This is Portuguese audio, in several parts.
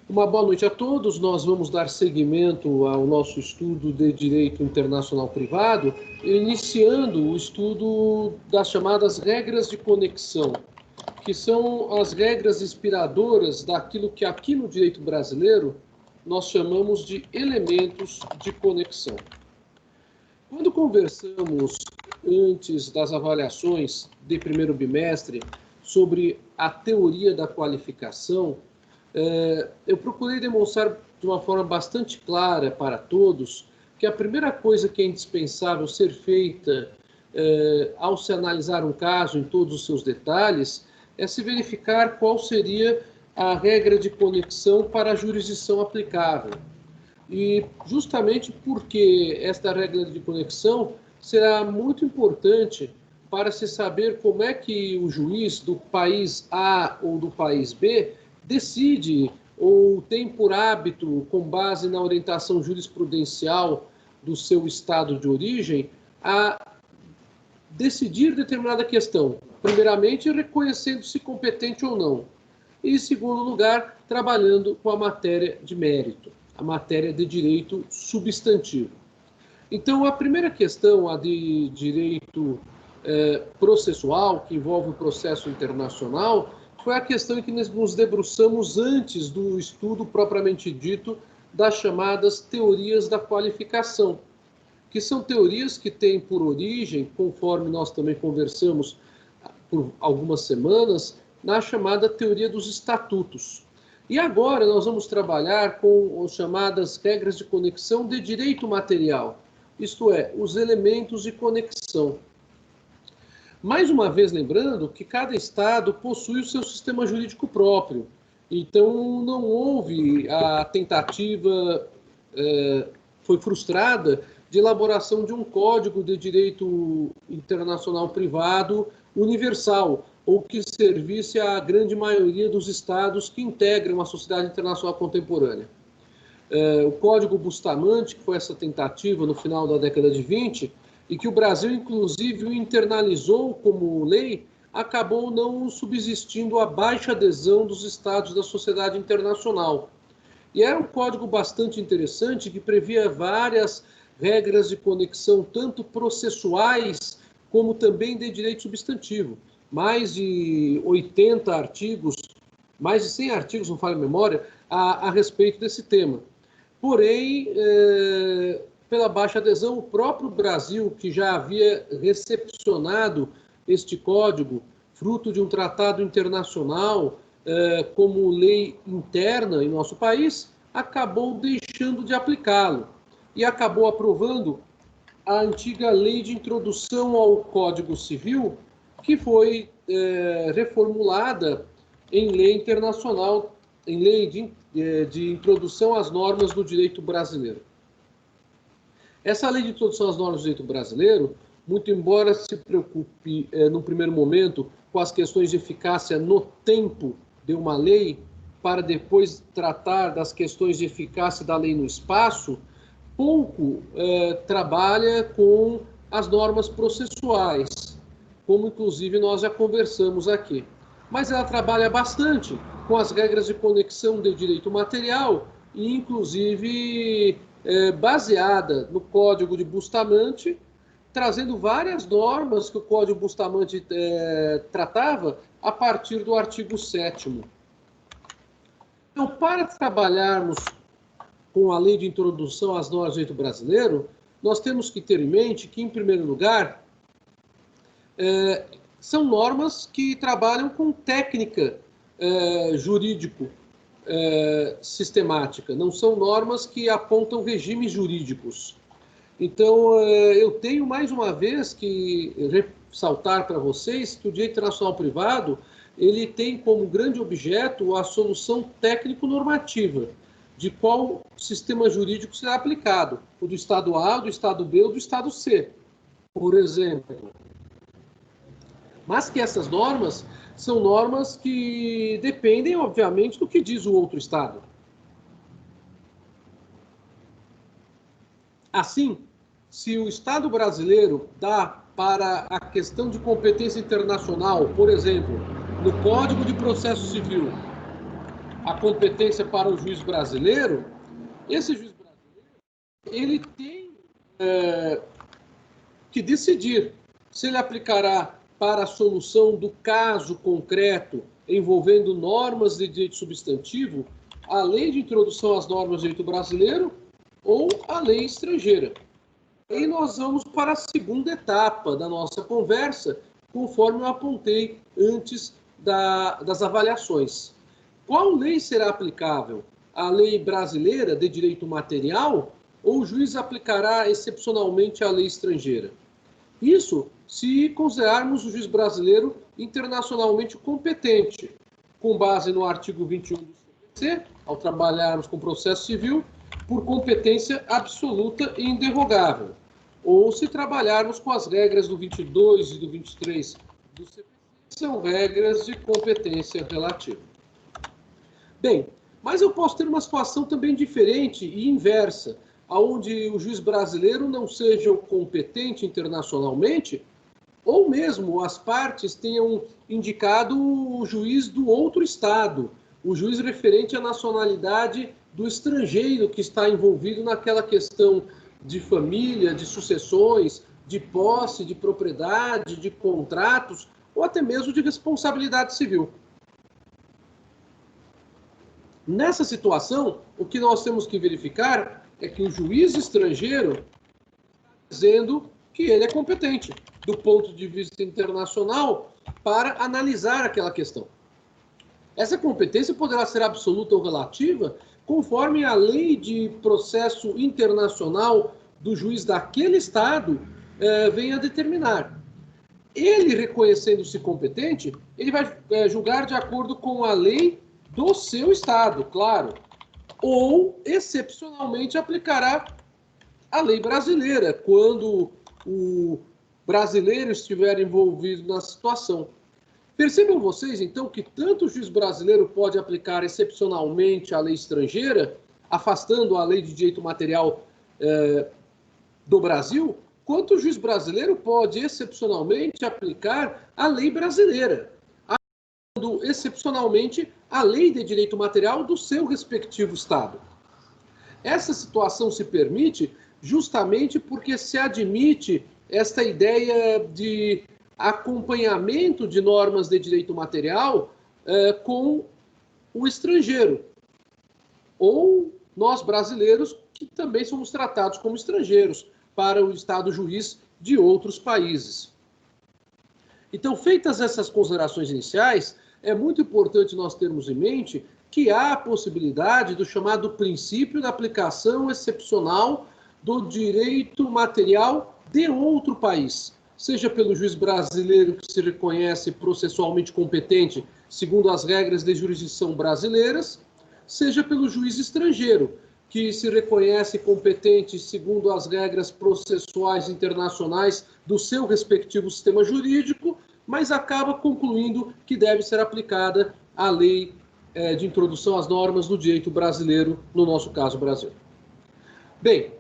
Uma boa noite a todos. Nós vamos dar seguimento ao nosso estudo de Direito Internacional Privado, iniciando o estudo das chamadas regras de conexão, que são as regras inspiradoras daquilo que aqui no direito brasileiro nós chamamos de elementos de conexão. Quando conversamos antes das avaliações de primeiro bimestre sobre a teoria da qualificação, eu procurei demonstrar de uma forma bastante clara para todos que a primeira coisa que é indispensável ser feita ao se analisar um caso em todos os seus detalhes é se verificar qual seria a regra de conexão para a jurisdição aplicável. E justamente porque esta regra de conexão será muito importante para se saber como é que o juiz do país A ou do país B decide ou tem por hábito, com base na orientação jurisprudencial do seu estado de origem, a decidir determinada questão. Primeiramente, reconhecendo-se competente ou não. E, em segundo lugar, trabalhando com a matéria de mérito, a matéria de direito substantivo. Então, a primeira questão, a de direito processual, que envolve o processo internacional, foi a questão em que nós nos debruçamos antes do estudo propriamente dito das chamadas teorias da qualificação, que são teorias que têm por origem, conforme nós também conversamos por algumas semanas, na chamada teoria dos estatutos. E agora nós vamos trabalhar com as chamadas regras de conexão de direito material, isto é, os elementos de conexão. Mais uma vez lembrando que cada estado possui o seu sistema jurídico próprio, então não houve a tentativa, foi frustrada, de elaboração de um código de direito internacional privado universal, ou que servisse à grande maioria dos estados que integram a sociedade internacional contemporânea. O Código Bustamante, que foi essa tentativa no final da década de 20, e que o Brasil, inclusive, o internalizou como lei, acabou não subsistindo a baixa adesão dos estados da sociedade internacional. E era um código bastante interessante, que previa várias regras de conexão, tanto processuais, como também de direito substantivo. Mais de 80 artigos, mais de 100 artigos, não falha a memória, a respeito desse tema. Porém, pela baixa adesão, o próprio Brasil, que já havia recepcionado este código, fruto de um tratado internacional, como lei interna em nosso país, acabou deixando de aplicá-lo e acabou aprovando a antiga lei de introdução ao Código Civil, que foi reformulada em lei internacional, em lei de introdução às normas do direito brasileiro. Essa lei de introdução às normas do direito brasileiro, muito embora se preocupe, no primeiro momento, com as questões de eficácia no tempo de uma lei, para depois tratar das questões de eficácia da lei no espaço, pouco trabalha com as normas processuais, como inclusive nós já conversamos aqui. Mas ela trabalha bastante com as regras de conexão de direito material e, inclusive, baseada no Código de Bustamante, trazendo várias normas que o Código Bustamante tratava a partir do artigo 7º. Então, para trabalharmos com a lei de introdução às normas do direito brasileiro, nós temos que ter em mente que, em primeiro lugar, são normas que trabalham com técnica jurídico sistemática, não são normas que apontam regimes jurídicos. Então, eu tenho mais uma vez que ressaltar para vocês que o direito internacional privado ele tem como grande objeto a solução técnico-normativa de qual sistema jurídico será aplicado, o do Estado A, do Estado B ou do Estado C, por exemplo. Mas que essas normas são normas que dependem, obviamente, do que diz o outro Estado. Assim, se o Estado brasileiro dá para a questão de competência internacional, por exemplo, no Código de Processo Civil, a competência para o juiz brasileiro, esse juiz brasileiro ele tem que decidir se ele aplicará para a solução do caso concreto envolvendo normas de direito substantivo a lei de introdução às normas de direito brasileiro ou a lei estrangeira. E nós vamos para a segunda etapa da nossa conversa, conforme eu apontei antes das avaliações. Qual lei será aplicável? A lei brasileira de direito material ou o juiz aplicará excepcionalmente a lei estrangeira? Isso se considerarmos o juiz brasileiro internacionalmente competente, com base no artigo 21 do CPC, ao trabalharmos com processo civil, por competência absoluta e inderrogável, ou se trabalharmos com as regras do 22 e do 23 do CPC, que são regras de competência relativa. Bem, mas eu posso ter uma situação também diferente e inversa, onde o juiz brasileiro não seja competente internacionalmente, ou mesmo as partes tenham indicado o juiz do outro estado, o juiz referente à nacionalidade do estrangeiro que está envolvido naquela questão de família, de sucessões, de posse, de propriedade, de contratos, ou até mesmo de responsabilidade civil. Nessa situação, o que nós temos que verificar é que o juiz estrangeiro está dizendo que ele é competente, do ponto de vista internacional, para analisar aquela questão. Essa competência poderá ser absoluta ou relativa, conforme a lei de processo internacional do juiz daquele Estado venha a determinar. Ele, reconhecendo-se competente, ele vai julgar de acordo com a lei do seu Estado, claro, ou, excepcionalmente, aplicará a lei brasileira, quando o brasileiro estiver envolvido na situação. Percebam vocês, então, que tanto o juiz brasileiro pode aplicar excepcionalmente a lei estrangeira, afastando a lei de direito material do Brasil, quanto o juiz brasileiro pode excepcionalmente aplicar a lei brasileira, aplicando excepcionalmente a lei de direito material do seu respectivo Estado. Essa situação se permite justamente porque se admite esta ideia de acompanhamento de normas de direito material com o estrangeiro, ou nós brasileiros, que também somos tratados como estrangeiros para o Estado juiz de outros países. Então, feitas essas considerações iniciais, é muito importante nós termos em mente que há a possibilidade do chamado princípio da aplicação excepcional do direito material de outro país, seja pelo juiz brasileiro que se reconhece processualmente competente segundo as regras de jurisdição brasileiras, seja pelo juiz estrangeiro que se reconhece competente segundo as regras processuais internacionais do seu respectivo sistema jurídico, mas acaba concluindo que deve ser aplicada a lei de introdução às normas do direito brasileiro, no nosso caso, Brasil. Bem,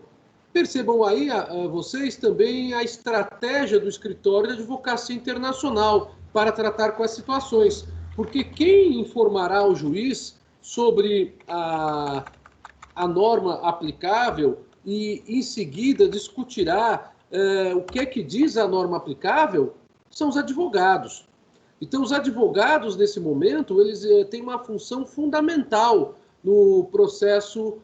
percebam aí vocês também a estratégia do escritório de advocacia internacional para tratar com as situações, porque quem informará o juiz sobre a norma aplicável e, em seguida, discutirá o que é que diz a norma aplicável são os advogados. Então, os advogados, nesse momento, eles têm uma função fundamental no processo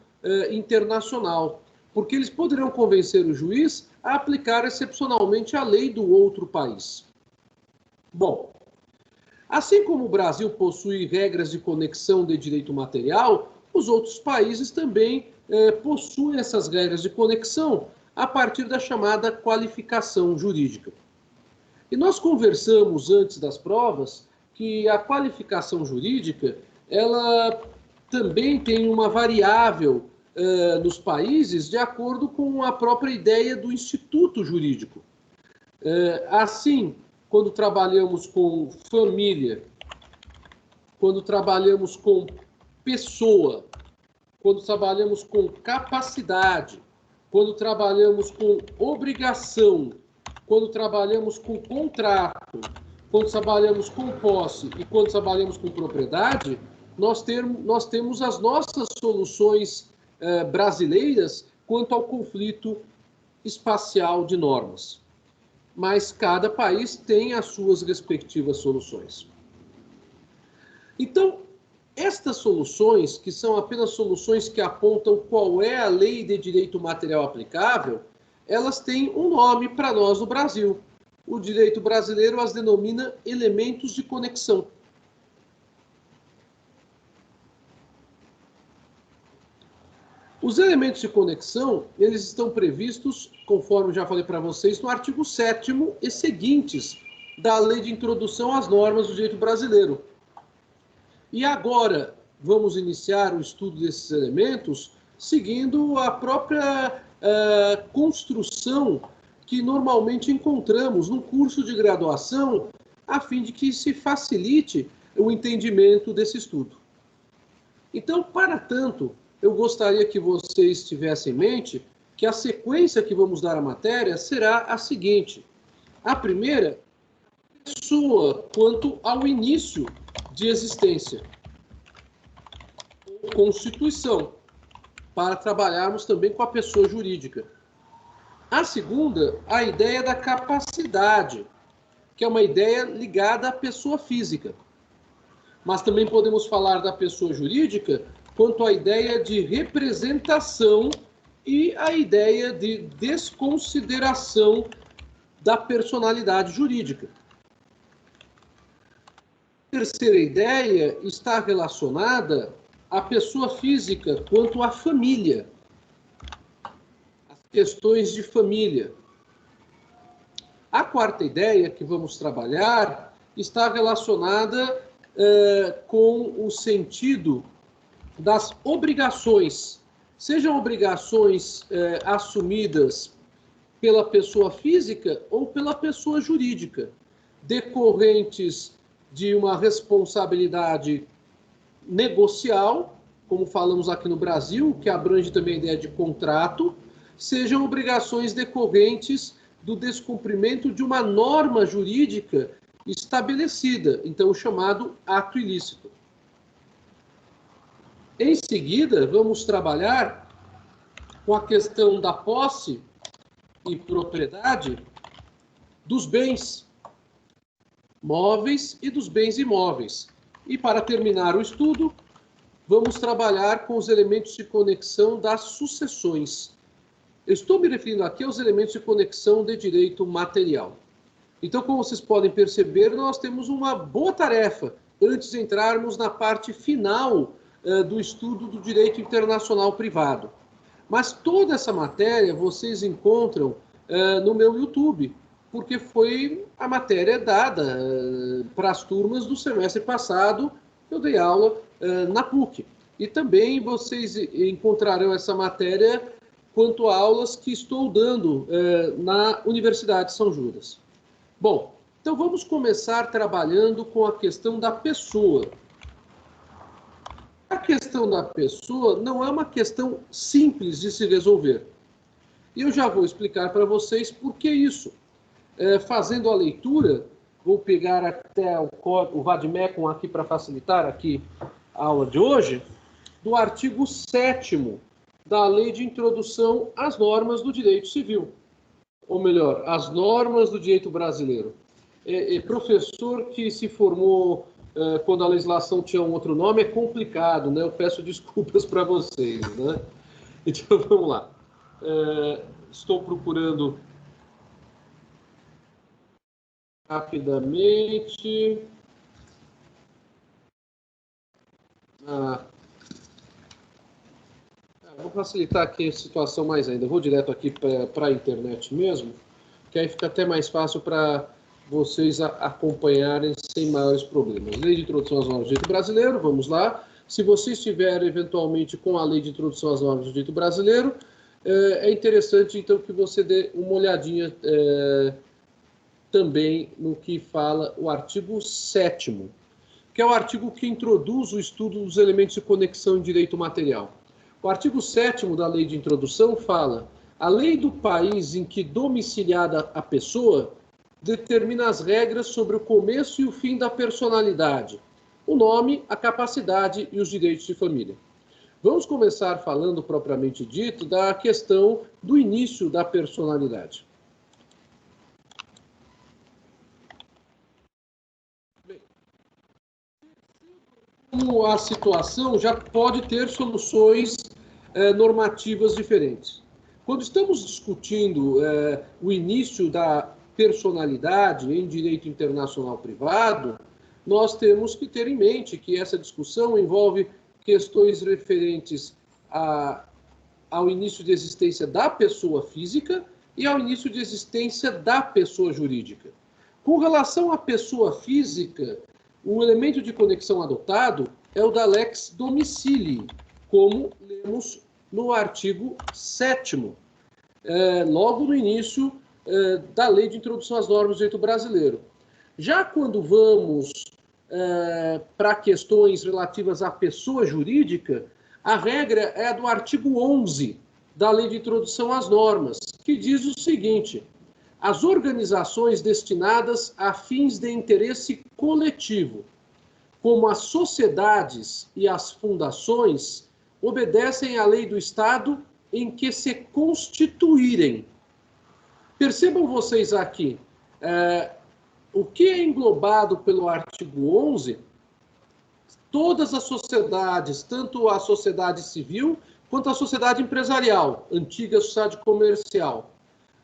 internacional, porque eles poderão convencer o juiz a aplicar excepcionalmente a lei do outro país. Bom, assim como o Brasil possui regras de conexão de direito material, os outros países também possuem essas regras de conexão a partir da chamada qualificação jurídica. E nós conversamos antes das provas que a qualificação jurídica, ela também tem uma variável nos países de acordo com a própria ideia do instituto jurídico. Assim, quando trabalhamos com família, quando trabalhamos com pessoa, quando trabalhamos com capacidade, quando trabalhamos com obrigação, quando trabalhamos com contrato, quando trabalhamos com posse e quando trabalhamos com propriedade, nós temos as nossas soluções brasileiras quanto ao conflito espacial de normas. Mas cada país tem as suas respectivas soluções. Então, estas soluções, que são apenas soluções que apontam qual é a lei de direito material aplicável, elas têm um nome para nós no Brasil. O direito brasileiro as denomina elementos de conexão. Os elementos de conexão, eles estão previstos, conforme já falei para vocês, no artigo 7º e seguintes da Lei de Introdução às Normas do Direito Brasileiro. E agora vamos iniciar o estudo desses elementos seguindo a própria construção que normalmente encontramos no curso de graduação, a fim de que se facilite o entendimento desse estudo. Então, para tanto, eu gostaria que vocês tivessem em mente que a sequência que vamos dar à matéria será a seguinte. A primeira, pessoa quanto ao início de existência. Constituição, para trabalharmos também com a pessoa jurídica. A segunda, a ideia da capacidade, que é uma ideia ligada à pessoa física. Mas também podemos falar da pessoa jurídica quanto à ideia de representação e a ideia de desconsideração da personalidade jurídica. A terceira ideia está relacionada à pessoa física quanto à família, as questões de família. A quarta ideia que vamos trabalhar está relacionada com o sentido das obrigações, sejam obrigações assumidas pela pessoa física ou pela pessoa jurídica, decorrentes de uma responsabilidade negocial, como falamos aqui no Brasil, que abrange também a ideia de contrato, sejam obrigações decorrentes do descumprimento de uma norma jurídica estabelecida, então o chamado ato ilícito. Em seguida, vamos trabalhar com a questão da posse e propriedade dos bens móveis e dos bens imóveis. E para terminar o estudo, vamos trabalhar com os elementos de conexão das sucessões. Eu estou me referindo aqui aos elementos de conexão de direito material. Então, como vocês podem perceber, nós temos uma boa tarefa antes de entrarmos na parte final do estudo do direito internacional privado. Mas toda essa matéria vocês encontram no meu YouTube, porque foi a matéria dada para as turmas do semestre passado, que eu dei aula na PUC. E também vocês encontrarão essa matéria quanto a aulas que estou dando na Universidade de São Judas. Bom, então vamos começar trabalhando com a questão da pessoa. A questão da pessoa não é uma questão simples de se resolver. E eu já vou explicar para vocês por que isso. Fazendo a leitura, vou pegar até o Vademecum aqui para facilitar aqui a aula de hoje, do artigo 7º da Lei de Introdução às Normas do Direito Civil. Ou melhor, as normas do direito brasileiro. Professor que se formou quando a legislação tinha um outro nome é complicado, né? Eu peço desculpas para vocês, né? Então, vamos lá. Estou procurando rapidamente. Vou facilitar aqui a situação mais ainda. Vou direto aqui para a internet mesmo, que aí fica até mais fácil para vocês acompanharem sem maiores problemas. Lei de Introdução às Normas do Direito Brasileiro, vamos lá. Se você estiver eventualmente com a Lei de Introdução às Normas do Direito Brasileiro, é interessante então que você dê uma olhadinha também no que fala o artigo 7º, que é o artigo que introduz o estudo dos elementos de conexão em direito material. O artigo 7º da Lei de Introdução fala: a lei do país em que domiciliada a pessoa determina as regras sobre o começo e o fim da personalidade, O nome, a capacidade e os direitos de família. Vamos começar falando, propriamente dito, da questão do início da personalidade. Como a situação já pode ter soluções normativas diferentes. Quando estamos discutindo o início da personalidade em direito internacional privado, nós temos que ter em mente que essa discussão envolve questões referentes ao início de existência da pessoa física e ao início de existência da pessoa jurídica. Com relação à pessoa física, o elemento de conexão adotado é o da lex domicilii, como lemos no artigo 7º, logo no início da Lei de Introdução às Normas do Direito Brasileiro. Já quando vamos para questões relativas à pessoa jurídica, a regra é a do artigo 11 da Lei de Introdução às Normas, que diz o seguinte: as organizações destinadas a fins de interesse coletivo, como as sociedades e as fundações, obedecem à lei do Estado em que se constituírem. Percebam vocês aqui, o que é englobado pelo artigo 11, todas as sociedades, tanto a sociedade civil quanto a sociedade empresarial, antiga sociedade comercial,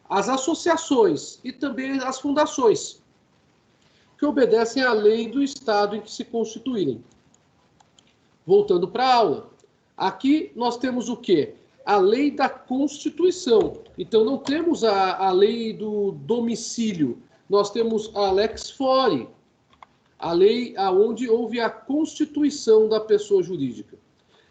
as associações e também as fundações, que obedecem à lei do Estado em que se constituírem. Voltando para a aula, aqui nós temos o quê? A lei da Constituição. Então, não temos a lei do domicílio, nós temos a lex fori, a lei onde houve a constituição da pessoa jurídica.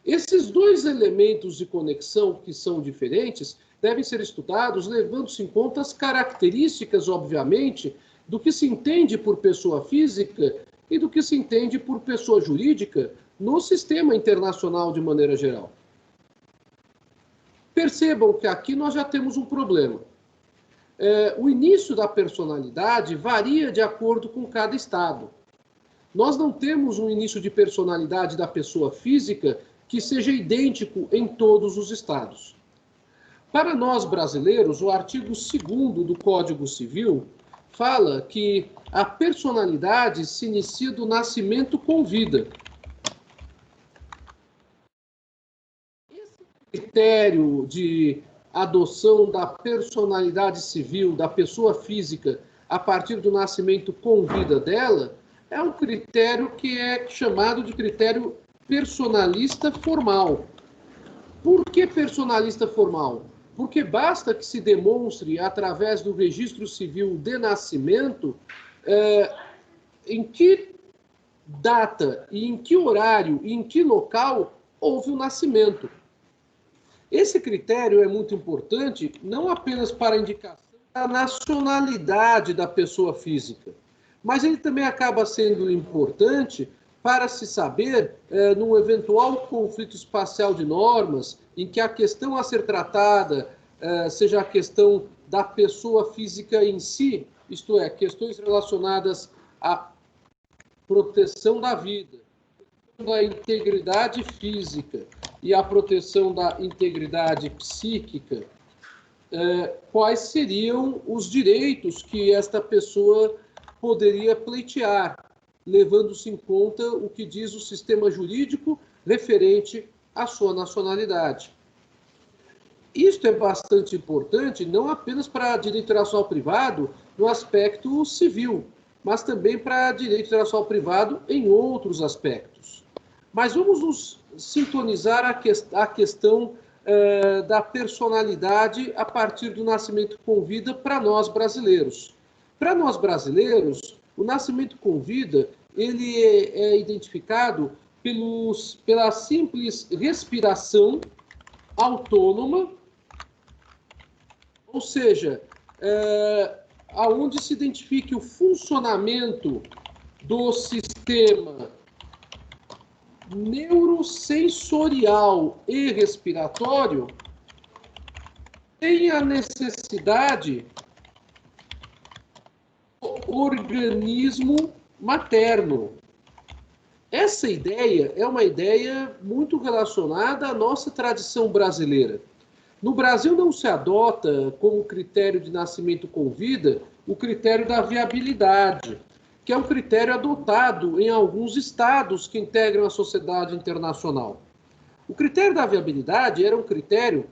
Esses dois elementos de conexão que são diferentes devem ser estudados levando-se em conta as características, obviamente, do que se entende por pessoa física e do que se entende por pessoa jurídica no sistema internacional de maneira geral. Percebam que aqui nós já temos um problema. O início da personalidade varia de acordo com cada estado. Nós não temos um início de personalidade da pessoa física que seja idêntico em todos os estados. Para nós brasileiros, o artigo 2º do Código Civil fala que a personalidade se inicia do nascimento com vida. Esse critério de adoção da personalidade civil, da pessoa física, a partir do nascimento com vida dela, é um critério que é chamado de critério personalista formal. Por que personalista formal? Porque basta que se demonstre, através do registro civil de nascimento, em que data, e em que horário, e em que local houve o nascimento. Esse critério é muito importante, não apenas para a indicação da nacionalidade da pessoa física, mas ele também acaba sendo importante para se saber, num eventual conflito espacial de normas, em que a questão a ser tratada seja a questão da pessoa física em si, isto é, questões relacionadas à proteção da vida, da integridade física e à proteção da integridade psíquica, quais seriam os direitos que esta pessoa poderia pleitear, levando-se em conta o que diz o sistema jurídico referente à sua nacionalidade. Isto é bastante importante, não apenas para direito internacional privado no aspecto civil, mas também para direito internacional privado em outros aspectos. Mas vamos nos sintonizar a questão da personalidade a partir do nascimento com vida para nós brasileiros. Para nós brasileiros, o nascimento com vida ele é identificado pela simples respiração autônoma, ou seja, aonde se identifique o funcionamento do sistema neurosensorial e respiratório, tem a necessidade do organismo materno. Essa ideia é uma ideia muito relacionada à nossa tradição brasileira. No Brasil não se adota como critério de nascimento com vida o critério da viabilidade, que é um critério adotado em alguns estados que integram a sociedade internacional. O critério da viabilidade era um critério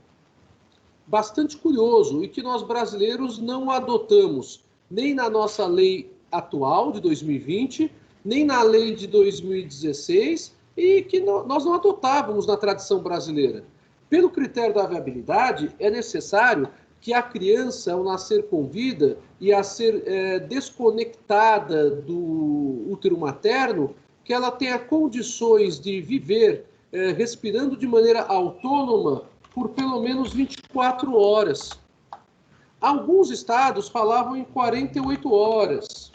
bastante curioso e que nós brasileiros não adotamos nem na nossa lei atual de 2020, nem na lei de 2016 e que nós não adotávamos na tradição brasileira. Pelo critério da viabilidade, é necessário que a criança, ao nascer com vida e a ser desconectada do útero materno, que ela tenha condições de viver respirando de maneira autônoma por pelo menos 24 horas. Alguns estados falavam em 48 horas.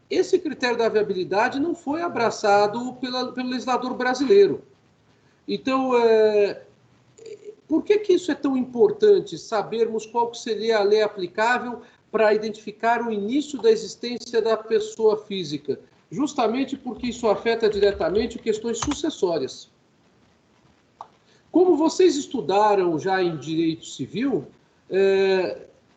Esse critério da viabilidade não foi abraçado pelo legislador brasileiro. Então, por que isso é tão importante, sabermos qual seria a lei aplicável para identificar o início da existência da pessoa física? Justamente porque isso afeta diretamente questões sucessórias. Como vocês estudaram já em direito civil,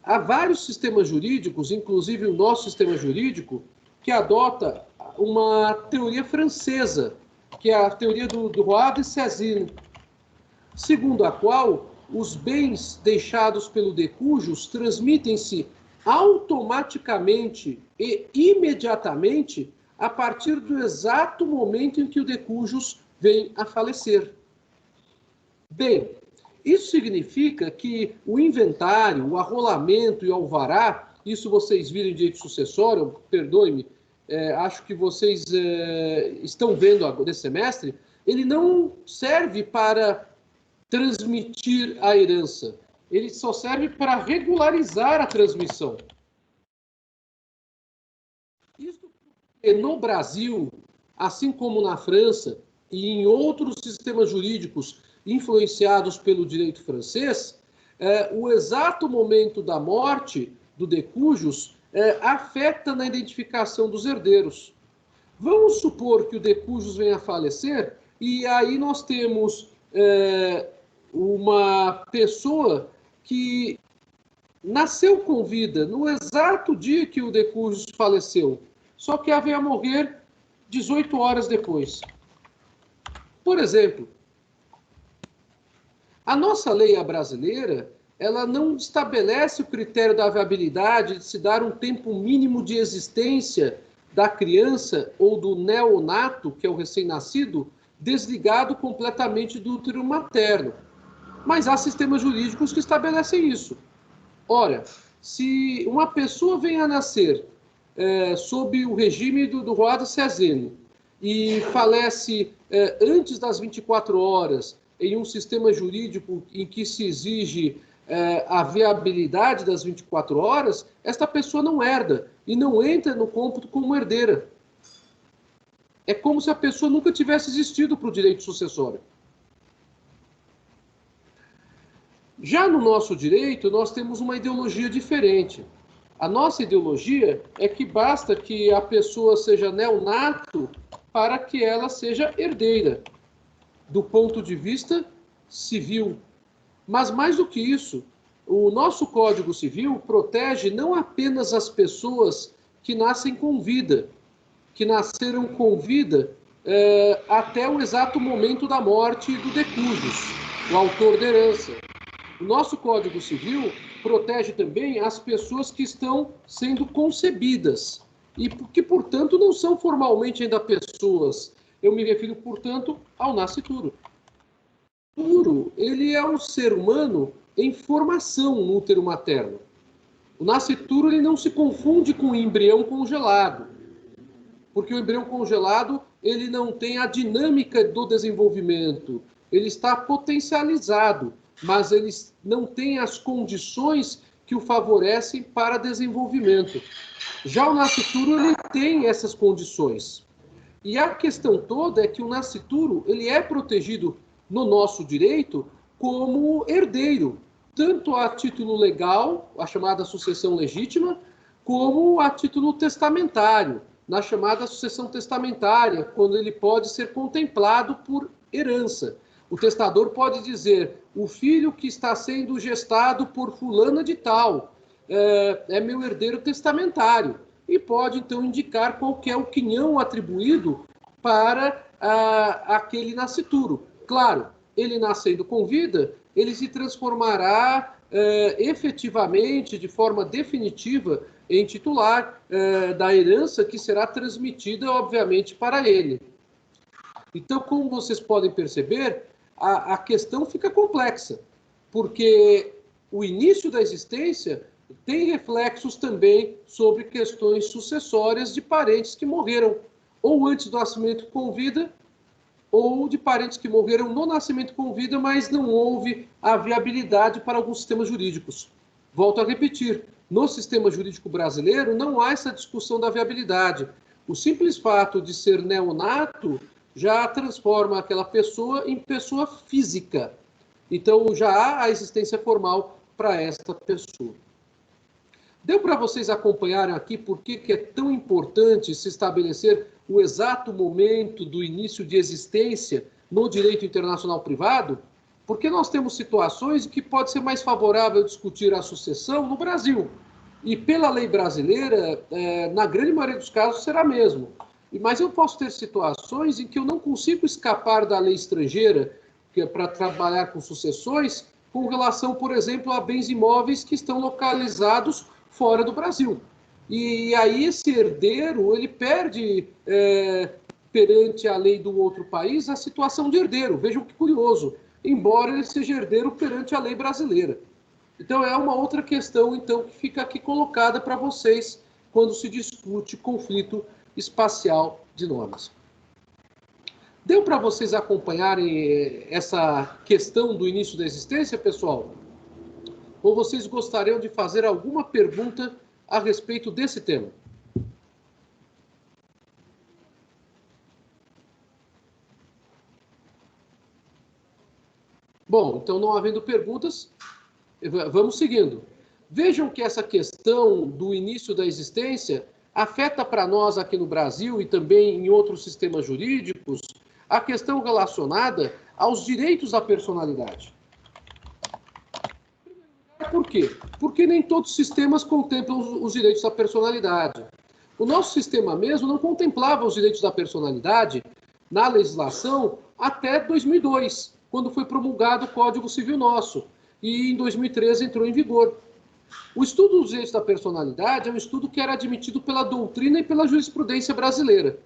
há vários sistemas jurídicos, inclusive o nosso sistema jurídico, que adota uma teoria francesa, que é a teoria do Roy de Sezine, segundo a qual os bens deixados pelo decujus transmitem-se automaticamente e imediatamente a partir do exato momento em que o decujus vem a falecer. Bem, isso significa que o inventário, o arrolamento e o alvará, isso vocês viram em direito sucessório, perdoe-me, acho que vocês estão vendo nesse semestre, ele não serve para transmitir a herança, ele só serve para regularizar a transmissão. Isso porque no Brasil, assim como na França e em outros sistemas jurídicos influenciados pelo direito francês, o exato momento da morte do decujus afeta na identificação dos herdeiros. Vamos supor que o decujus venha a falecer e aí nós temos uma pessoa que nasceu com vida no exato dia que o decujus faleceu, só que ela veio a morrer 18 horas depois. Por exemplo, a nossa lei brasileira, ela não estabelece o critério da viabilidade de se dar um tempo mínimo de existência da criança ou do neonato, que é o recém-nascido, desligado completamente do útero materno. Mas há sistemas jurídicos que estabelecem isso. Ora, se uma pessoa vem a nascer sob o regime do Roy de Sezine e falece antes das 24 horas em um sistema jurídico em que se exige a viabilidade das 24 horas, esta pessoa não herda e não entra no cômputo como herdeira. É como se a pessoa nunca tivesse existido para o direito sucessório. Já no nosso direito, nós temos uma ideologia diferente. A nossa ideologia é que basta que a pessoa seja neonato para que ela seja herdeira, do ponto de vista civil. Mas mais do que isso, o nosso Código Civil protege não apenas as pessoas que nascem com vida, que nasceram com vida até o exato momento da morte do decujus, o autor da herança. O nosso Código Civil protege também as pessoas que estão sendo concebidas e que, portanto, não são formalmente ainda pessoas. Eu me refiro, portanto, ao nascituro. O nascituro, ele é um ser humano em formação no útero materno. O nascituro, ele não se confunde com o embrião congelado, porque o embrião congelado, ele não tem a dinâmica do desenvolvimento, ele está potencializado, mas ele não tem as condições que o favorecem para desenvolvimento. Já o nascituro, ele tem essas condições. E a questão toda é que o nascituro, ele é protegido no nosso direito como herdeiro, tanto a título legal, a chamada sucessão legítima, como a título testamentário, na chamada sucessão testamentária, quando ele pode ser contemplado por herança. O testador pode dizer: o filho que está sendo gestado por fulana de tal é meu herdeiro testamentário. E pode, então, indicar qual que é o quinhão atribuído para aquele nascituro. Claro, ele nascendo com vida, ele se transformará efetivamente, de forma definitiva, em titular da herança que será transmitida, obviamente, para ele. Então, como vocês podem perceber, a questão fica complexa, porque o início da existência tem reflexos também sobre questões sucessórias de parentes que morreram ou antes do nascimento com vida, ou de parentes que morreram no nascimento com vida, mas não houve a viabilidade para alguns sistemas jurídicos. Volto a repetir, no sistema jurídico brasileiro não há essa discussão da viabilidade. O simples fato de ser neonato já transforma aquela pessoa em pessoa física. Então já há a existência formal para esta pessoa. Deu para vocês acompanharem aqui por que é tão importante se estabelecer o exato momento do início de existência no direito internacional privado? Porque nós temos situações em que pode ser mais favorável discutir a sucessão no Brasil. E pela lei brasileira, na grande maioria dos casos, será mesmo. Mas eu posso ter situações em que eu não consigo escapar da lei estrangeira para trabalhar com sucessões com relação, por exemplo, a bens imóveis que estão localizados fora do Brasil. E aí esse herdeiro, ele perde, perante a lei do outro país, a situação de herdeiro. Vejam que curioso, embora ele seja herdeiro perante a lei brasileira. Então é uma outra questão, então, que fica aqui colocada para vocês quando se discute conflito espacial de nomes. Deu para vocês acompanharem essa questão do início da existência, pessoal? Ou vocês gostariam de fazer alguma pergunta a respeito desse tema? Bom, então não havendo perguntas, vamos seguindo. Vejam que essa questão do início da existência afeta para nós aqui no Brasil e também em outros sistemas jurídicos a questão relacionada aos direitos da personalidade. Por quê? Porque nem todos os sistemas contemplam os direitos da personalidade. O nosso sistema mesmo não contemplava os direitos da personalidade na legislação até 2002, quando foi promulgado o Código Civil nosso, e em 2013 entrou em vigor. O estudo dos direitos da personalidade é um estudo que era admitido pela doutrina e pela jurisprudência brasileira.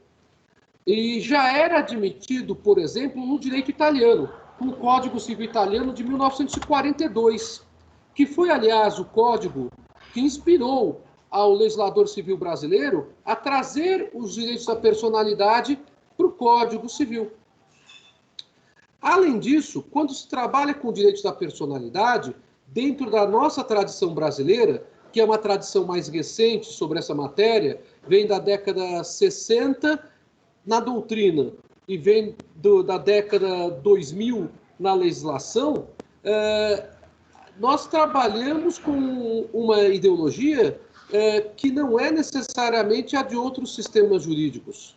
E já era admitido, por exemplo, no direito italiano, com o Código Civil Italiano de 1942, que foi, aliás, o código que inspirou ao legislador civil brasileiro a trazer os direitos da personalidade para o Código Civil. Além disso, quando se trabalha com direitos da personalidade, dentro da nossa tradição brasileira, que é uma tradição mais recente sobre essa matéria, vem da década 60 na doutrina e vem da década 2000 na legislação, nós trabalhamos com uma ideologia que não é necessariamente a de outros sistemas jurídicos.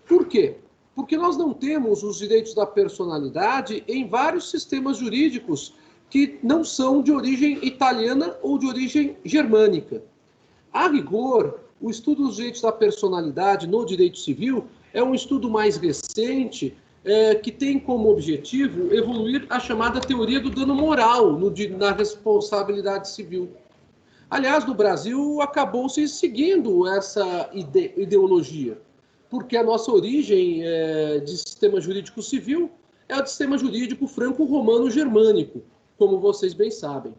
Por quê? Porque nós não temos os direitos da personalidade em vários sistemas jurídicos que não são de origem italiana ou de origem germânica. A rigor, o estudo dos direitos da personalidade no direito civil é um estudo mais recente, que tem como objetivo evoluir a chamada teoria do dano moral na responsabilidade civil. Aliás, no Brasil, acabou-se seguindo essa ideologia, porque a nossa origem de sistema jurídico civil é o de sistema jurídico franco-romano-germânico, como vocês bem sabem.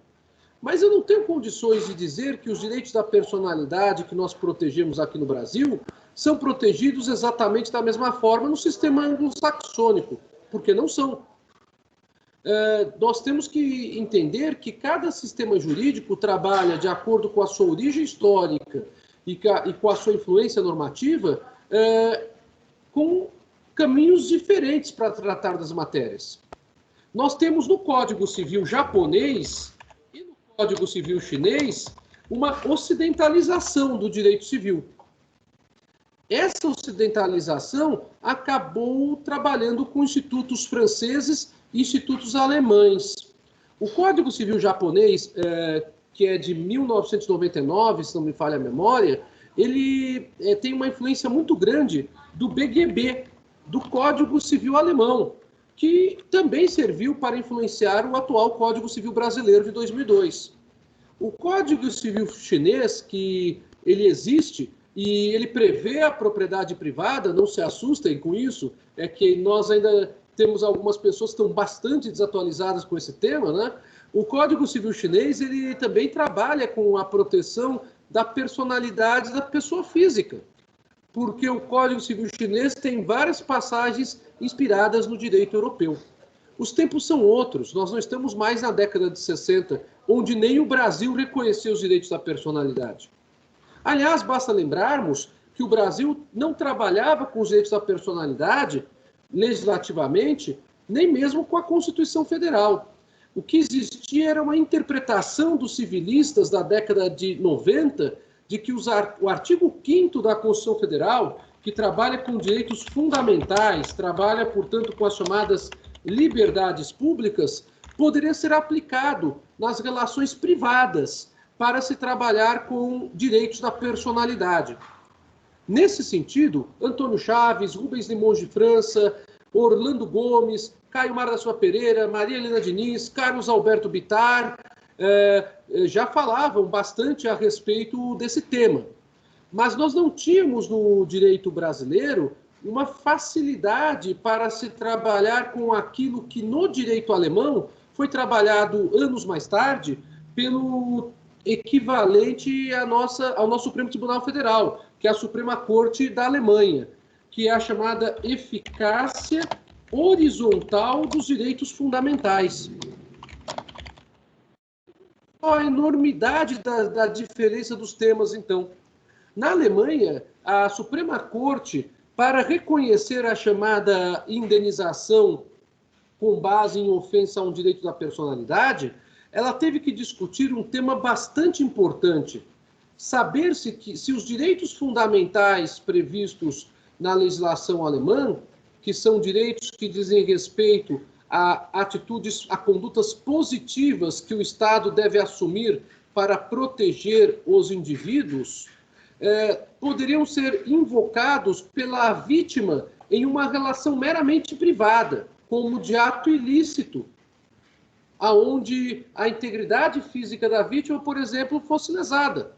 Mas eu não tenho condições de dizer que os direitos da personalidade que nós protegemos aqui no Brasil são protegidos exatamente da mesma forma no sistema anglo-saxônico, porque não são. Nós temos que entender que cada sistema jurídico trabalha de acordo com a sua origem histórica e com a sua influência normativa, com caminhos diferentes para tratar das matérias. Nós temos no Código Civil japonês e no Código Civil chinês uma ocidentalização do direito civil. essa ocidentalização acabou trabalhando com institutos franceses e institutos alemães. O Código Civil japonês, que é de 1999, se não me falha a memória, ele tem uma influência muito grande do BGB, do Código Civil alemão, que também serviu para influenciar o atual Código Civil brasileiro de 2002. O Código Civil chinês, que ele existe e ele prevê a propriedade privada, não se assustem com isso, é que nós ainda temos algumas pessoas que estão bastante desatualizadas com esse tema, né? O Código Civil chinês, ele também trabalha com a proteção da personalidade da pessoa física, porque o Código Civil chinês tem várias passagens inspiradas no direito europeu. Os tempos são outros, nós não estamos mais na década de 60, onde nem o Brasil reconheceu os direitos da personalidade. Aliás, basta lembrarmos que o Brasil não trabalhava com os direitos da personalidade legislativamente, nem mesmo com a Constituição Federal. O que existia era uma interpretação dos civilistas da década de 90 de que o artigo 5º da Constituição Federal, que trabalha com direitos fundamentais, trabalha, portanto, com as chamadas liberdades públicas, poderia ser aplicado nas relações privadas para se trabalhar com direitos da personalidade. Nesse sentido, Antônio Chaves, Rubens Limões de França, Orlando Gomes, Caio Mar da Silva Pereira, Maria Helena Diniz, Carlos Alberto Bittar, já falavam bastante a respeito desse tema. Mas nós não tínhamos no direito brasileiro uma facilidade para se trabalhar com aquilo que no direito alemão foi trabalhado anos mais tarde pelo equivalente ao nosso Supremo Tribunal Federal, que é a Suprema Corte da Alemanha, que é a chamada eficácia horizontal dos direitos fundamentais. A enormidade da diferença dos temas, então. Na Alemanha, a Suprema Corte, para reconhecer a chamada indenização com base em ofensa a um direito da personalidade, ela teve que discutir um tema bastante importante. Saber se os direitos fundamentais previstos na legislação alemã, que são direitos que dizem respeito a atitudes, a condutas positivas que o Estado deve assumir para proteger os indivíduos, poderiam ser invocados pela vítima em uma relação meramente privada, como de ato ilícito, aonde a integridade física da vítima, por exemplo, fosse lesada.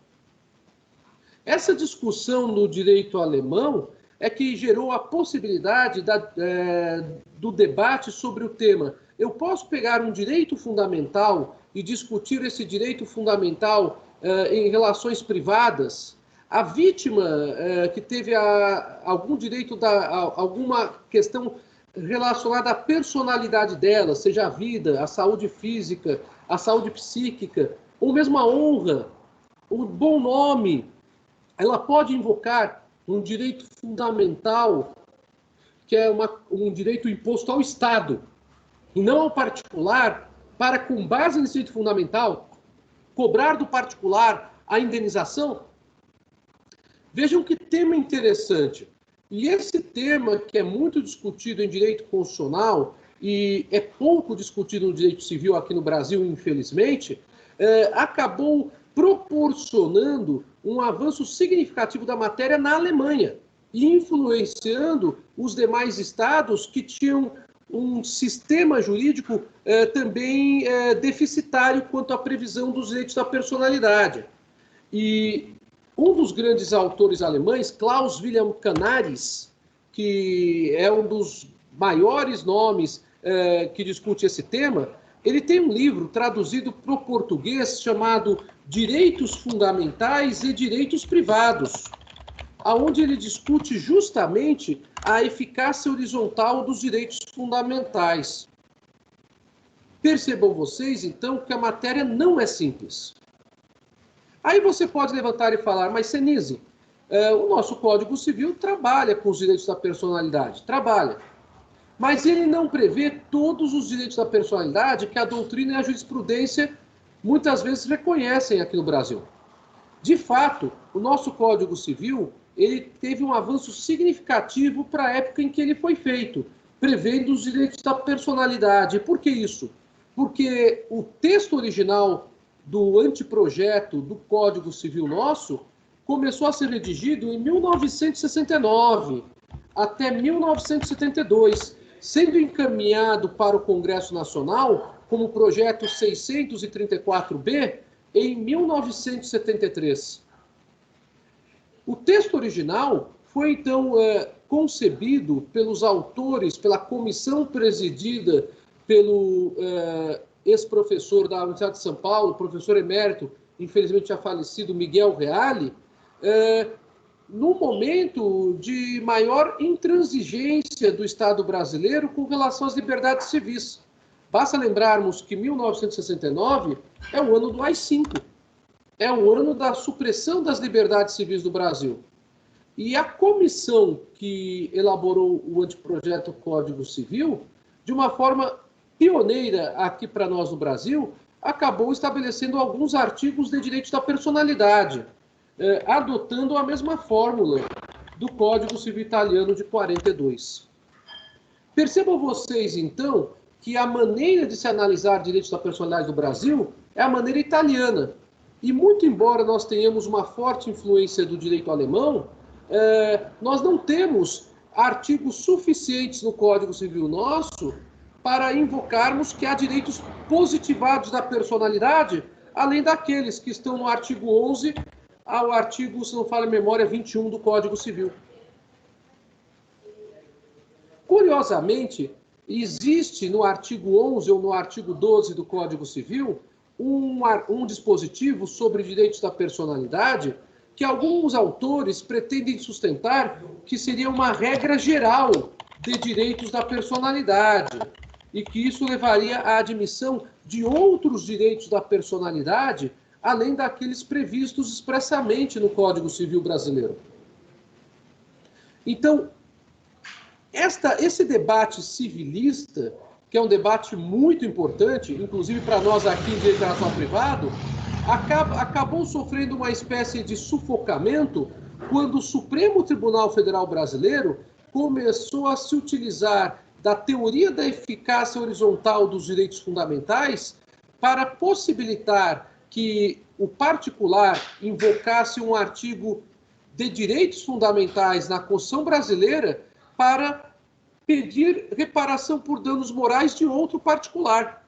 Essa discussão no direito alemão é que gerou a possibilidade do debate sobre o tema. Eu posso pegar um direito fundamental e discutir esse direito fundamental em relações privadas? A vítima que teve algum direito, alguma questão relacionada à personalidade dela, seja a vida, a saúde física, a saúde psíquica, ou mesmo a honra, o bom nome, ela pode invocar um direito fundamental, que é um direito imposto ao Estado, e não ao particular, para, com base nesse direito fundamental, cobrar do particular a indenização? Vejam que tema interessante. E esse tema, que é muito discutido em direito constitucional e é pouco discutido no direito civil aqui no Brasil, infelizmente, acabou proporcionando um avanço significativo da matéria na Alemanha e influenciando os demais estados que tinham um sistema jurídico também deficitário quanto à previsão dos direitos da personalidade. E um dos grandes autores alemães, Klaus Wilhelm Canaris, que é um dos maiores nomes que discute esse tema, ele tem um livro traduzido para o português chamado Direitos Fundamentais e Direitos Privados, onde ele discute justamente a eficácia horizontal dos direitos fundamentais. Percebam vocês, então, que a matéria não é simples. Aí você pode levantar e falar, mas Senise, o nosso Código Civil trabalha com os direitos da personalidade, trabalha. Mas ele não prevê todos os direitos da personalidade que a doutrina e a jurisprudência muitas vezes reconhecem aqui no Brasil. De fato, o nosso Código Civil, ele teve um avanço significativo para a época em que ele foi feito, prevendo os direitos da personalidade. Por que isso? Porque o texto original do anteprojeto do Código Civil nosso começou a ser redigido em 1969 até 1972, sendo encaminhado para o Congresso Nacional como projeto 634B em 1973. O texto original foi, então, concebido pelos autores, pela comissão presidida pelo ex-professor da Universidade de São Paulo, professor emérito, infelizmente já falecido, Miguel Reale, no momento de maior intransigência do Estado brasileiro com relação às liberdades civis. Basta lembrarmos que 1969 é o ano do AI-5, é o ano da supressão das liberdades civis do Brasil. E a comissão que elaborou o anteprojeto Código Civil, de uma forma pioneira aqui para nós no Brasil, acabou estabelecendo alguns artigos de direitos da personalidade, adotando a mesma fórmula do Código Civil Italiano de 42. Percebam vocês, então, que a maneira de se analisar direitos da personalidade do Brasil é a maneira italiana. E muito embora nós tenhamos uma forte influência do direito alemão, nós não temos artigos suficientes no Código Civil nosso para invocarmos que há direitos positivados da personalidade, além daqueles que estão no artigo 11 ao artigo, se não falha a memória, 21 do Código Civil. Curiosamente, existe no artigo 11 ou no artigo 12 do Código Civil um dispositivo sobre direitos da personalidade que alguns autores pretendem sustentar que seria uma regra geral de direitos da personalidade e que isso levaria à admissão de outros direitos da personalidade além daqueles previstos expressamente no Código Civil brasileiro. Então, esse debate civilista, que é um debate muito importante, inclusive para nós aqui em Direito Internacional Privado, acabou sofrendo uma espécie de sufocamento quando o Supremo Tribunal Federal Brasileiro começou a se utilizar da teoria da eficácia horizontal dos direitos fundamentais para possibilitar que o particular invocasse um artigo de direitos fundamentais na Constituição brasileira para pedir reparação por danos morais de outro particular.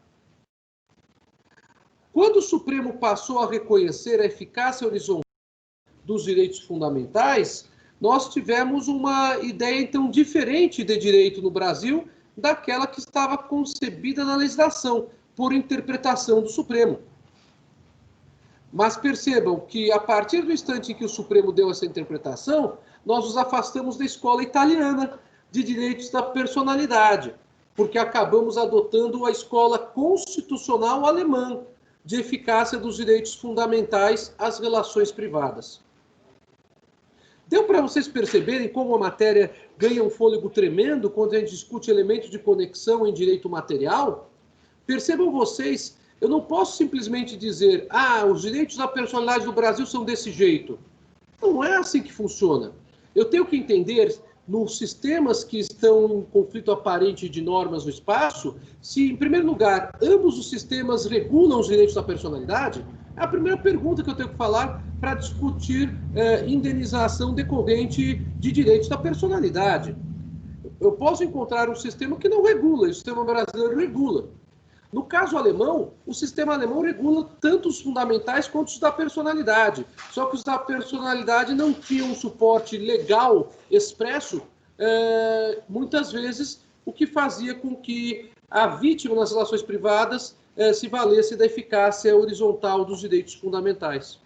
Quando o Supremo passou a reconhecer a eficácia horizontal dos direitos fundamentais, nós tivemos uma ideia, então, diferente de direito no Brasil daquela que estava concebida na legislação, por interpretação do Supremo. Mas percebam que, a partir do instante em que o Supremo deu essa interpretação, nós nos afastamos da escola italiana de direitos da personalidade, porque acabamos adotando a escola constitucional alemã de eficácia dos direitos fundamentais às relações privadas. Deu para vocês perceberem como a matéria ganha um fôlego tremendo quando a gente discute elementos de conexão em direito material? Percebam vocês, eu não posso simplesmente dizer, os direitos da personalidade do Brasil são desse jeito. Não é assim que funciona. Eu tenho que entender, nos sistemas que estão em conflito aparente de normas no espaço, se, em primeiro lugar, ambos os sistemas regulam os direitos da personalidade. É a primeira pergunta que eu tenho que falar para discutir indenização decorrente de direitos da personalidade. Eu posso encontrar um sistema que não regula, e o sistema brasileiro regula. No caso alemão, o sistema alemão regula tanto os fundamentais quanto os da personalidade. Só que os da personalidade não tinham um suporte legal expresso, muitas vezes, o que fazia com que a vítima nas relações privadas se valesse da eficácia horizontal dos direitos fundamentais.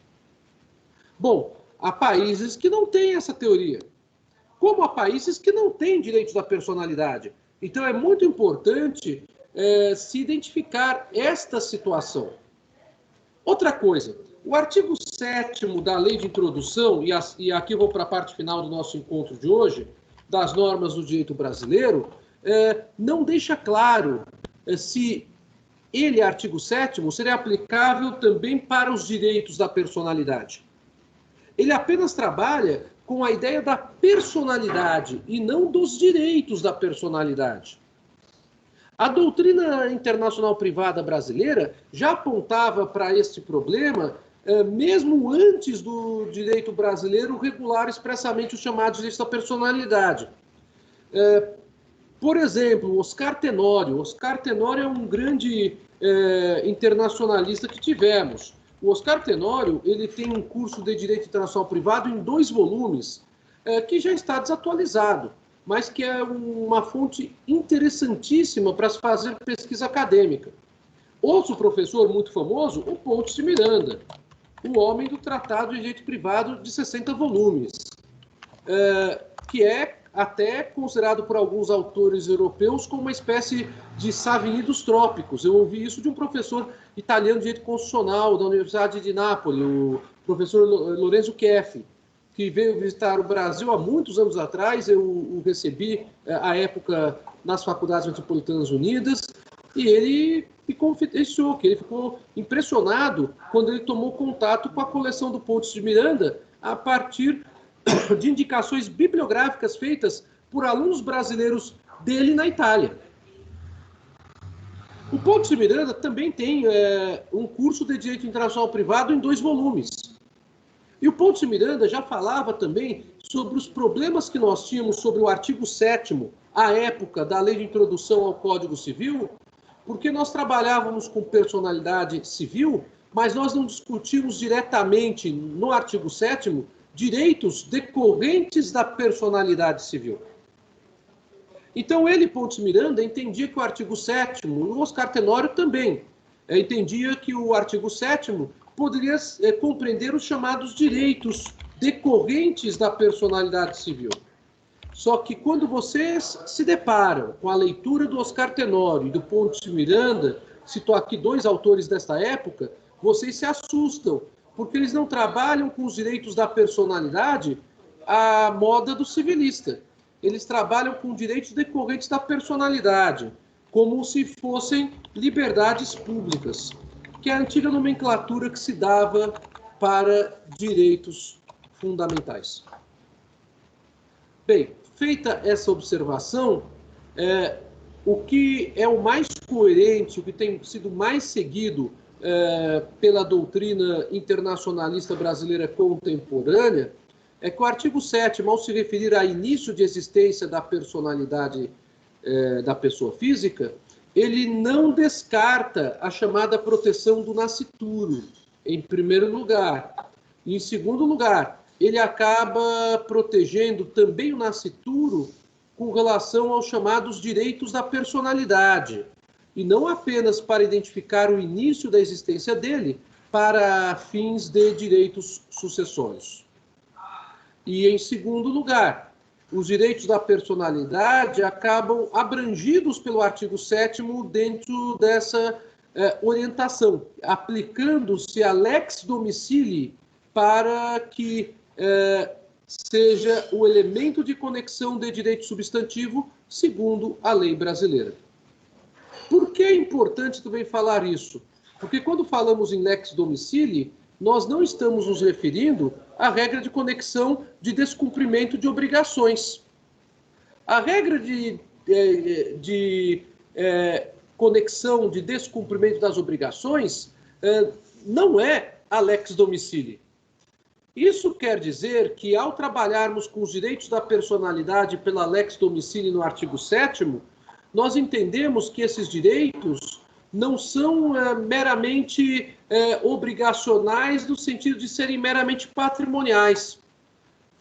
Bom, há países que não têm essa teoria, como há países que não têm direitos da personalidade. Então, é muito importante se identificar esta situação. Outra coisa, o artigo 7º da Lei de Introdução, e aqui eu vou para a parte final do nosso encontro de hoje, das normas do direito brasileiro, não deixa claro se ele, artigo 7º, seria aplicável também para os direitos da personalidade. Ele apenas trabalha com a ideia da personalidade e não dos direitos da personalidade. A doutrina internacional privada brasileira já apontava para este problema mesmo antes do direito brasileiro regular expressamente os chamados direitos da personalidade. Por exemplo, Oscar Tenório. Oscar Tenório é um grande internacionalista que tivemos. O Oscar Tenório, ele tem um curso de Direito Internacional Privado em 2 volumes, que já está desatualizado, mas que é uma fonte interessantíssima para se fazer pesquisa acadêmica. Outro professor muito famoso, o Pontes de Miranda, o homem do Tratado de Direito Privado de 60 volumes, que é até considerado por alguns autores europeus como uma espécie de Savigny dos trópicos. Eu ouvi isso de um professor italiano de direito constitucional da Universidade de Nápoles, o professor Lorenzo Chieffi, que veio visitar o Brasil há muitos anos atrás. Eu o recebi, à época, nas Faculdades Metropolitanas Unidas, e ele me confidenciou que ele ficou impressionado quando ele tomou contato com a coleção do Pontes de Miranda a partir de indicações bibliográficas feitas por alunos brasileiros dele na Itália. O Pontes de Miranda também tem um curso de Direito Internacional Privado em 2 volumes. E o Pontes de Miranda já falava também sobre os problemas que nós tínhamos sobre o artigo 7º, à época da Lei de Introdução ao Código Civil, porque nós trabalhávamos com personalidade civil, mas nós não discutimos diretamente no artigo 7º direitos decorrentes da personalidade civil. Então ele, Pontes Miranda, entendia que o artigo 7º, o Oscar Tenório também, entendia que o artigo 7º poderia compreender os chamados direitos decorrentes da personalidade civil. Só que quando vocês se deparam com a leitura do Oscar Tenório e do Pontes de Miranda, citou aqui 2 autores desta época, vocês se assustam, porque eles não trabalham com os direitos da personalidade à moda do civilista. Eles trabalham com direitos decorrentes da personalidade, como se fossem liberdades públicas, que é a antiga nomenclatura que se dava para direitos fundamentais. Bem, feita essa observação, o que é o mais coerente, o que tem sido mais seguido pela doutrina internacionalista brasileira contemporânea, é que o artigo 7º, ao se referir a início de existência da personalidade da pessoa física, ele não descarta a chamada proteção do nascituro, em primeiro lugar. E, em segundo lugar, ele acaba protegendo também o nascituro com relação aos chamados direitos da personalidade, e não apenas para identificar o início da existência dele, para fins de direitos sucessórios. E, em segundo lugar, os direitos da personalidade acabam abrangidos pelo artigo 7º dentro dessa orientação, aplicando-se a lex domicilii para que seja o elemento de conexão de direito substantivo segundo a lei brasileira. Por que é importante também falar isso? Porque quando falamos em lex domicilii, nós não estamos nos referindo à regra de conexão de descumprimento de obrigações. A regra de conexão de descumprimento das obrigações não é a lex domicilii. Isso quer dizer que, ao trabalharmos com os direitos da personalidade pela lex domicilii no artigo 7º, nós entendemos que esses direitos não são meramente obrigacionais no sentido de serem meramente patrimoniais.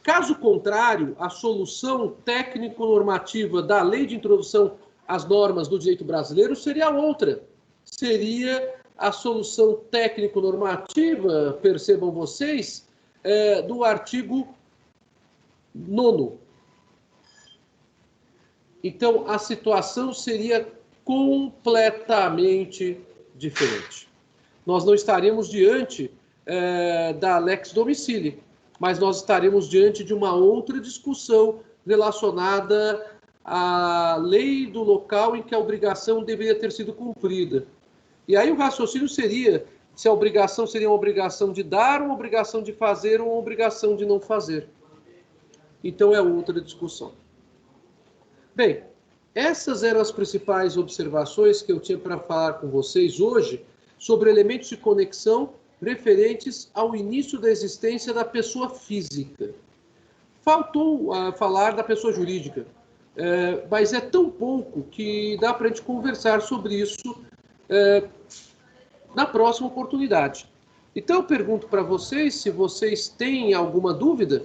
Caso contrário, a solução técnico-normativa da Lei de Introdução às Normas do Direito Brasileiro seria outra. Seria a solução técnico-normativa, percebam vocês, do artigo 9º. Então, a situação seria completamente diferente. Nós não estaríamos diante da lex domicilii, mas nós estaremos diante de uma outra discussão relacionada à lei do local em que a obrigação deveria ter sido cumprida. E aí o raciocínio seria se a obrigação seria uma obrigação de dar, uma obrigação de fazer ou uma obrigação de não fazer. então é outra discussão. Bem, essas eram as principais observações que eu tinha para falar com vocês hoje sobre elementos de conexão referentes ao início da existência da pessoa física. Faltou falar da pessoa jurídica, mas é tão pouco que dá para a gente conversar sobre isso na próxima oportunidade. Então eu pergunto para vocês se vocês têm alguma dúvida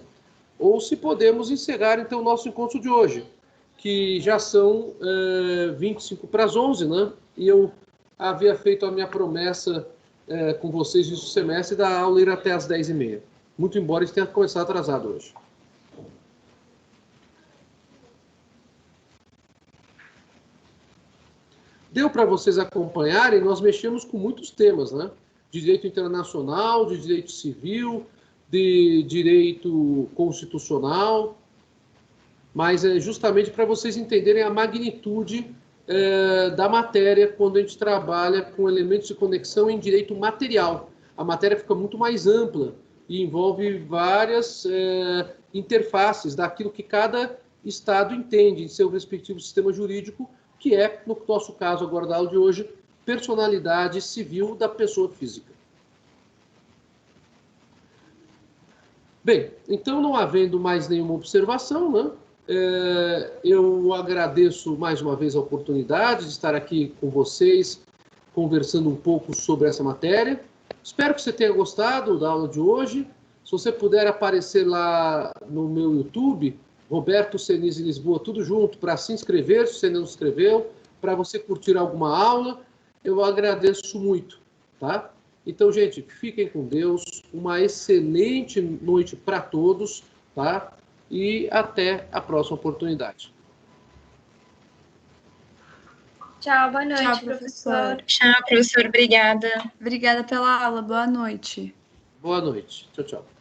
ou se podemos encerrar então o nosso encontro de hoje, que já são 25 para as 11, né? E eu havia feito a minha promessa com vocês nesse semestre da aula ir até às 10h30. Muito embora isso tenha começado atrasado hoje. Deu para vocês acompanharem, nós mexemos com muitos temas, né? De direito internacional, de direito civil, de direito constitucional, mas é justamente para vocês entenderem a magnitude da matéria quando a gente trabalha com elementos de conexão em direito material. A matéria fica muito mais ampla e envolve várias interfaces daquilo que cada Estado entende em seu respectivo sistema jurídico, que é, no nosso caso agora da aula de hoje, personalidade civil da pessoa física. Bem, então não havendo mais nenhuma observação, né? Eu agradeço mais uma vez a oportunidade de estar aqui com vocês, conversando um pouco sobre essa matéria. Espero que você tenha gostado da aula de hoje. Se você puder aparecer lá no meu YouTube, Roberto Senise Lisboa, tudo junto, para se inscrever, se você não se inscreveu, para você curtir alguma aula, eu agradeço muito, tá? Então, gente, fiquem com Deus, uma excelente noite para todos, tá? E até a próxima oportunidade. Tchau, boa noite, tchau, professor. Tchau, professor, obrigada. Obrigada pela aula, boa noite. Boa noite, tchau, tchau.